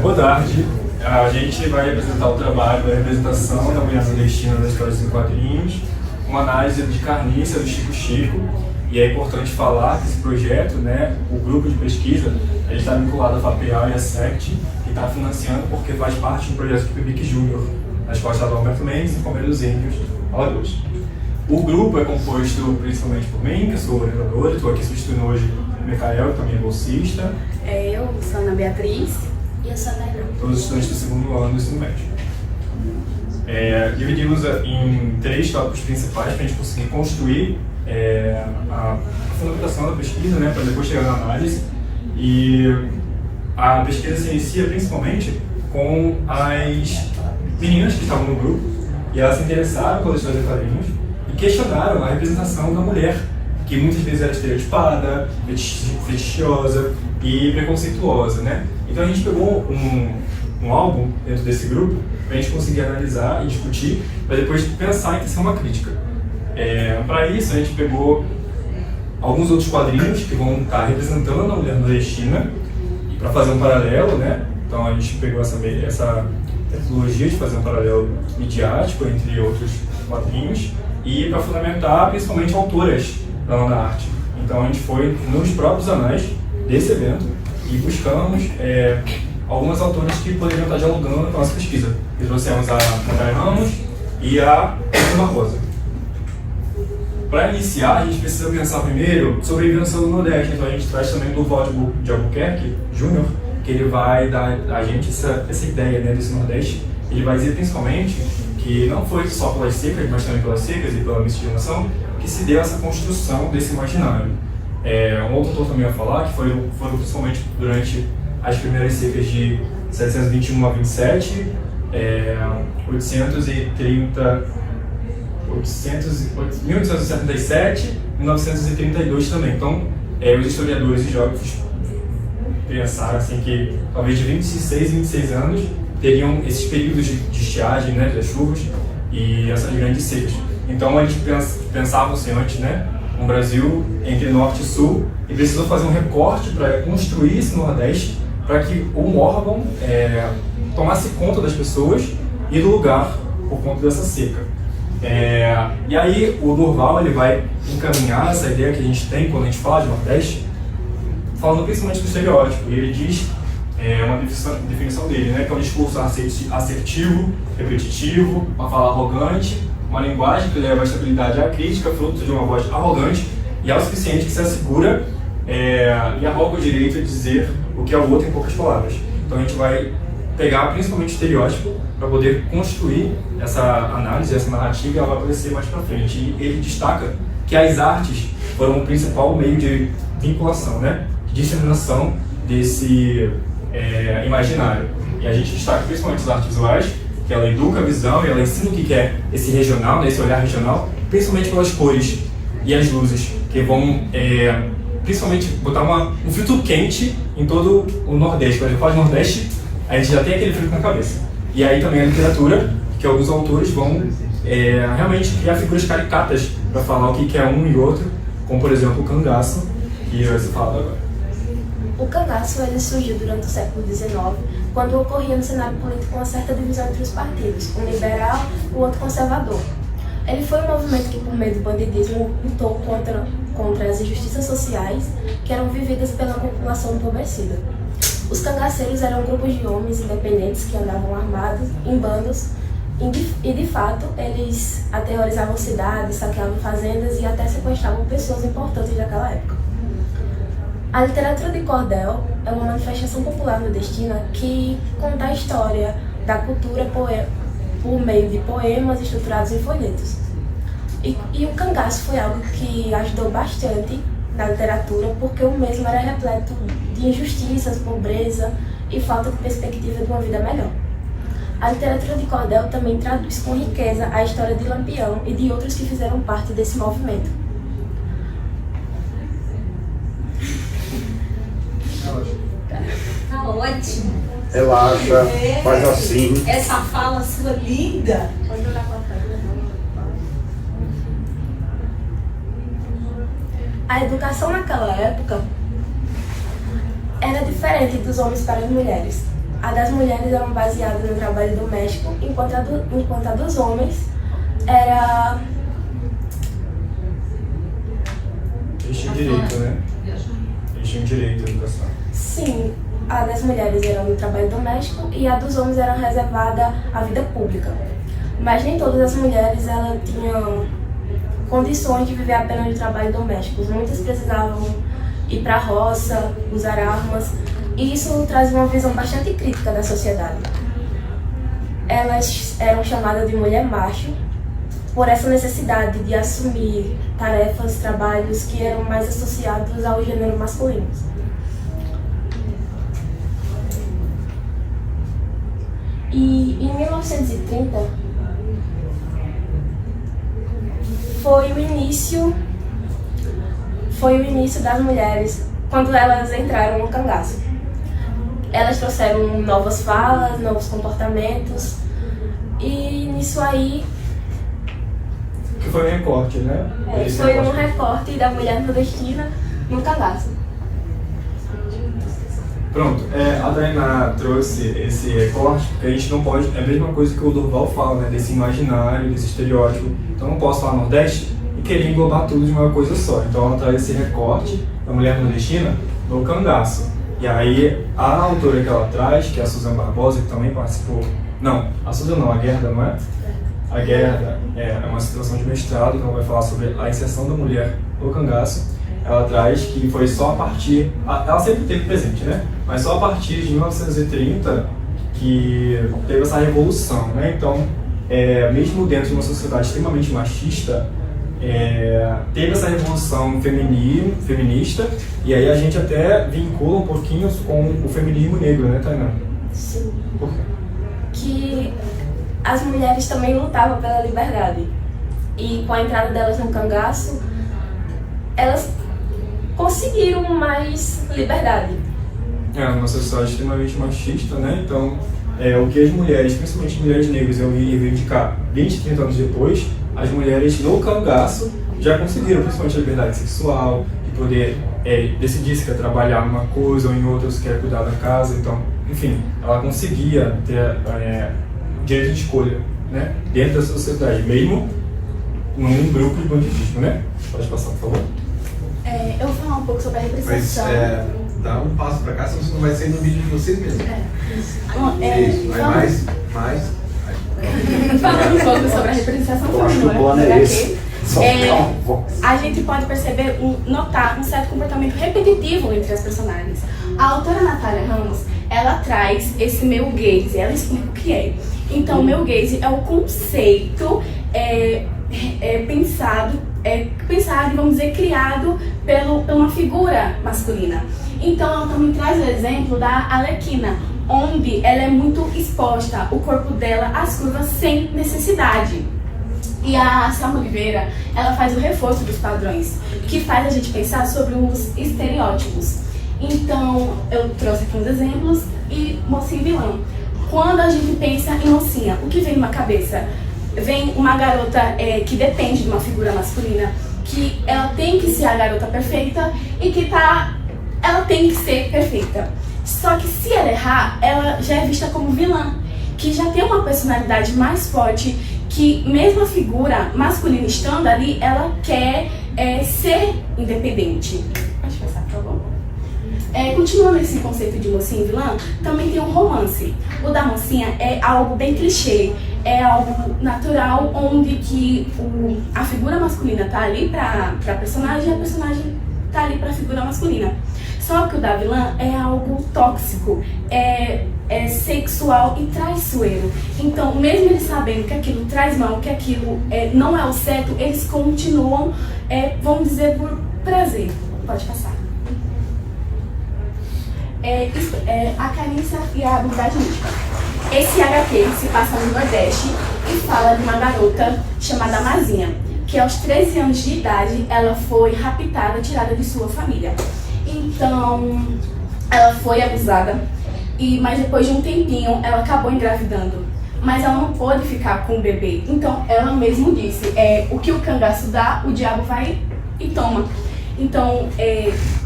Boa tarde. A gente vai apresentar o trabalho da representação da mulher nordestina das histórias em quadrinhos, uma análise de Carniça do Chico Chico. E é importante falar que esse projeto, né, o grupo de pesquisa, ele está vinculado à FAPEA e à SECT, que está financiando porque faz parte do projeto do PIBIC Júnior, na Escola Estadual Alberto Mendes, em Palmeiras dos Índios, Alagoas. O grupo é composto principalmente por mim, que sou orientadora, estou aqui substituindo hoje o Micael, que também é bolsista. Eu sou Ana Beatriz. E eu sou a Dainá. Todos os estudantes do segundo ano do ensino médio. Dividimos em 3 tópicos principais para a gente conseguir construir a fundamentação da pesquisa, né, para depois chegar na análise. E a pesquisa se inicia principalmente com as meninas que estavam no grupo e elas se interessaram pelas histórias de quadrinhos e questionaram a representação da mulher, que muitas vezes era estereotipada, fetichiosa e preconceituosa, né? Então a gente pegou um álbum dentro desse grupo para a gente conseguir analisar e discutir, para depois pensar em tecer uma crítica. Para isso a gente pegou alguns outros quadrinhos que vão estar representando a mulher nordestina e para fazer um paralelo, né? Então a gente pegou essa metodologia de fazer um paralelo midiático entre outros quadrinhos e para fundamentar principalmente autoras da onda arte. Então a gente foi nos próprios anais desse evento e buscamos algumas autoras que poderiam estar dialogando com a nossa pesquisa. E trouxemos a Natália Ramos e a Ana Barbosa. Para iniciar, a gente precisa pensar primeiro sobre a vivência do Nordeste. Então a gente traz também o Duval de Albuquerque Júnior, que ele vai dar a gente essa ideia, né, desse Nordeste. Ele vai dizer principalmente que não foi só pelas secas, mas também pelas secas e pela miscigenação que se deu essa construção desse imaginário. Um outro autor também vai falar que foram principalmente durante as primeiras secas de 721 a 27, 1877 e 1932 também. Então, os historiadores e geógrafos pensaram assim, que talvez de 26 e 26 anos teriam esses períodos de estiagem, né, das chuvas e essas grandes secas. Então a gente pensava assim, antes, né, um Brasil entre norte e sul, e precisou fazer um recorte para construir esse Nordeste para que um órgão tomasse conta das pessoas e do lugar por conta dessa seca. E aí o Durval ele vai encaminhar essa ideia que a gente tem quando a gente fala de Nordeste, falando principalmente do estereótipo, e ele diz uma definição dele, né, que é um discurso assertivo, repetitivo, uma fala arrogante, uma linguagem que leva a estabilidade à crítica, fruto de uma voz arrogante e autossuficiente que se assegura e arroga o direito de dizer o que é o outro em poucas palavras. Então a gente vai pegar principalmente o estereótipo para poder construir essa análise, essa narrativa, e ela vai aparecer mais para frente. E ele destaca que as artes foram o principal meio de vinculação, né, de disseminação desse imaginário. E a gente destaca principalmente as artes visuais, que ela educa a visão e ela ensina o que é esse regional, né, esse olhar regional, principalmente pelas cores e as luzes, que vão principalmente botar um filtro quente em todo o Nordeste. Quando a gente fala de Nordeste, a gente já tem aquele filtro na cabeça. E aí também a literatura, que alguns autores vão realmente criar figuras caricatas para falar o que é um e outro, como por exemplo o cangaço, que vai ser falado agora. O cangaço ele surgiu durante o século XIX, quando ocorria no cenário político uma certa divisão entre os partidos, um liberal e o outro conservador. Ele foi um movimento que, por meio do bandidismo, lutou contra as injustiças sociais que eram vividas pela população empobrecida. Os cangaceiros eram grupos de homens independentes que andavam armados em bandos e, de fato, eles aterrorizavam cidades, saqueavam fazendas e até sequestravam pessoas importantes daquela época. A literatura de cordel é uma manifestação popular nordestina que conta a história da cultura por meio de poemas estruturados em folhetos. E o cangaço foi algo que ajudou bastante na literatura, porque o mesmo era repleto de injustiças, pobreza e falta de perspectiva de uma vida melhor. A literatura de cordel também traduz com riqueza a história de Lampião e de outros que fizeram parte desse movimento. Tá ótimo. Relaxa, faz assim. Essa fala sua linda. a educação naquela época era diferente dos homens para as mulheres. A das mulheres era baseada no trabalho doméstico, enquanto a dos homens era... Eles tinham direito, né? Eles tinham direito à educação. Sim, a das mulheres era no trabalho doméstico e a dos homens era reservada à vida pública. Mas nem todas as mulheres elas tinham condições de viver apenas de trabalho doméstico. Muitas precisavam ir para a roça, usar armas, e isso trazia uma visão bastante crítica da sociedade. Elas eram chamadas de mulher macho por essa necessidade de assumir tarefas, trabalhos que eram mais associados ao gênero masculino. E em 1930 foi o início das mulheres quando elas entraram no cangaço. Elas trouxeram novas falas, novos comportamentos, e nisso aí Que foi um recorte, né? Esse foi um recorte da mulher nordestina no cangaço. Pronto, a Tainá trouxe esse recorte, porque a gente não pode, é a mesma coisa que o Durval fala, né, desse imaginário, desse estereótipo. Então não posso falar Nordeste e querer englobar tudo de uma coisa só. Então ela traz esse recorte da mulher nordestina no cangaço. E aí a autora que ela traz, que é a Suzana Barbosa, que também participou... Não, a Suzana não, a Gerda, não é? A Gerda é uma situação de mestrado, que ela vai falar sobre a inserção da mulher no cangaço. Ela traz que foi só a partir... Ela sempre teve presente, né? Mas só a partir de 1930 que teve essa revolução, né? Então, mesmo dentro de uma sociedade extremamente machista, teve essa revolução feminista, e aí a gente até vincula um pouquinho com o feminismo negro, né, Tainá? Sim. Por quê? Que as mulheres também lutavam pela liberdade. E com a entrada delas no cangaço, elas conseguiram mais liberdade. Uma sociedade extremamente machista, né? Então, o que as mulheres, principalmente mulheres negras, eu ia reivindicar 20, 30 anos depois, as mulheres no cangaço já conseguiram, principalmente a liberdade sexual, de poder decidir se quer trabalhar numa coisa ou em outra, se quer cuidar da casa. Então, enfim, ela conseguia ter direito de escolha, né? Dentro da sociedade, mesmo num grupo de banditismo, né? Pode passar, por favor. Eu vou falar um pouco sobre a Mas representação. dá um passo pra cá, senão você não vai sair no vídeo de vocês mesmos. Isso, vai mais. Falando um pouco sobre a representação Eu acho que o feminina plano da é HQ, esse. Só ficar uma voz. a gente pode perceber, notar um certo comportamento repetitivo entre as personagens. A autora Natália Ramos, ela traz esse male gaze, ela explica o que é. Então, o male gaze é o conceito pensado e, vamos dizer, criado por uma figura masculina. Então, ela também traz o exemplo da Arlequina, onde ela é muito exposta, o corpo dela, às curvas sem necessidade. E a Selma Oliveira, ela faz o reforço dos padrões, que faz a gente pensar sobre os estereótipos. Então, eu trouxe aqui uns exemplos e mocinha e vilã. Quando a gente pensa em mocinha, o que vem na cabeça? Vem uma garota que depende de uma figura masculina, que ela tem que ser a garota perfeita e que ela tem que ser perfeita. Só que se ela errar, ela já é vista como vilã, que já tem uma personalidade mais forte, que mesmo a figura masculina estando ali, ela quer ser independente. Pode passar, por favor. Continuando esse conceito de mocinha e vilã, também tem um romance. O da mocinha é algo bem clichê, é algo natural, onde que a figura masculina tá ali pra personagem e a personagem tá ali pra figura masculina. Só que o da vilã é algo tóxico, é sexual e traiçoeiro. Então, mesmo eles sabendo que aquilo traz mal, que aquilo não é o certo, eles continuam, vamos dizer, por prazer. Pode passar. A carência e a habilidade mística. Esse HQ se passa no Nordeste e fala de uma garota chamada Mazinha, que aos 13 anos de idade ela foi raptada, tirada de sua família. Então, ela foi abusada, mas depois de um tempinho ela acabou engravidando. Mas ela não pôde ficar com o bebê. Então, ela mesmo disse, o que o cangaço dá, o diabo vai e toma. Então,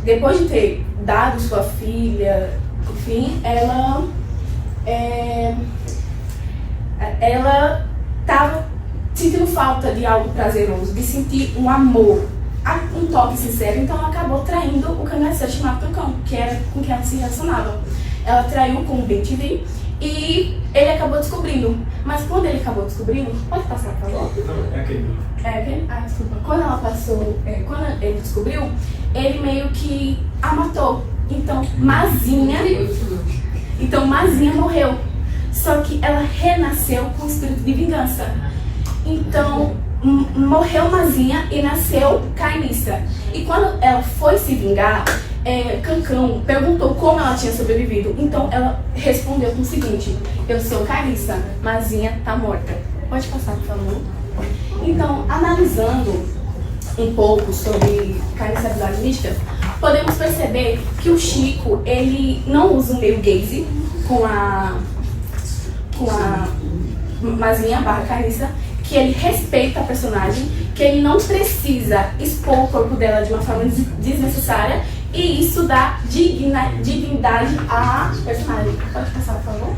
depois de ter dado sua filha, enfim, ela estava sentindo falta de algo prazeroso, de sentir um amor, um toque sincero, então ela acabou traindo o cangaceiro chamado Tucão, que era com quem ela se relacionava. Ela traiu com o Ben-TV e ele acabou descobrindo. Mas quando ele acabou descobrindo, pode passar, por favor? É aquele. É aquele? Ah, desculpa. Quando ele descobriu, ele meio que a matou. Então, Mazinha morreu. Só que ela renasceu com o espírito de vingança. Então, morreu Mazinha e nasceu Carniça. E quando ela foi se vingar, Cancão perguntou como ela tinha sobrevivido. Então ela respondeu com o seguinte: eu sou Carniça, Mazinha tá morta. Pode passar, por favor. Então, analisando um pouco sobre Carniça Mística, podemos perceber que o Chico, ele não usa um meio gaze com a Mazinha / Carniça, que ele respeita a personagem, que ele não precisa expor o corpo dela de uma forma desnecessária, e isso dá dignidade à personagem. Pode passar, por favor?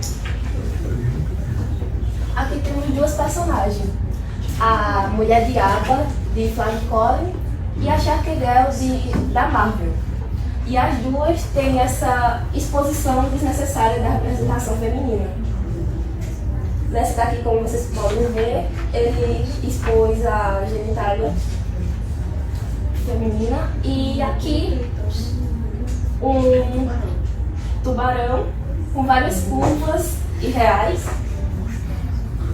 Aqui temos duas personagens. A Mulher Diaba, de Flash Collin, e a Shark Girl, da Marvel. E as duas têm essa exposição desnecessária da representação feminina. Nessa daqui, como vocês podem ver, ele expôs a genitália feminina. E aqui, um tubarão com várias curvas irreais,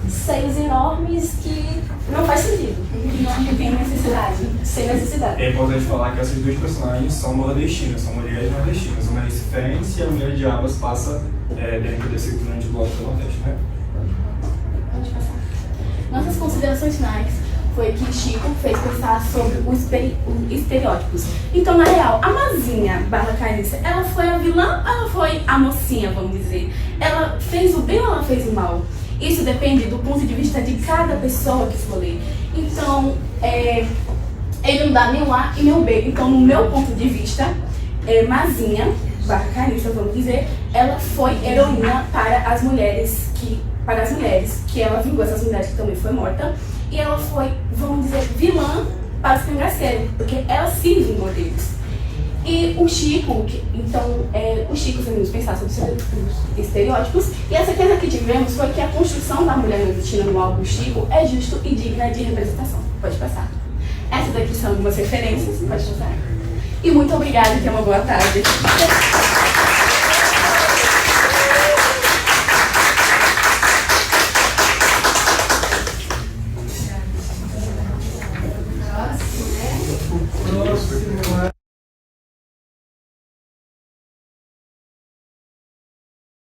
seios enormes que não faz sentido. Não tem necessidade. Sem necessidade. É importante falar que essas duas personagens são nordestinas, são mulheres nordestinas. Uma é recifense e a Mulher de Abas passa dentro desse grande bloco do Nordeste, né? Pode passar. Nossas considerações finais foi que Chico fez pensar sobre os estereótipos. Então, na real, a Mazinha / Carniça, ela foi a vilã ou ela foi a mocinha, vamos dizer? Ela fez o bem ou ela fez o mal? Isso depende do ponto de vista de cada pessoa que for ler. Então, ele não dá nem o A e nem o B. Então, no meu ponto de vista, Mazinha / Carniça, vamos dizer, ela foi heroína para as mulheres que ela vingou essas mulheres que também foi morta. E ela foi, vamos dizer, vilã para os cangaceiros, porque ela se vingou deles. E o Chico, o Chico fez pensar sobre os estereótipos, e a certeza que tivemos foi que a construção da mulher nordestina no álbum Chico é justo e digna de representação. Pode passar. Essas daqui são algumas referências, pode passar. E muito obrigada, e tenha uma boa tarde. Próximo.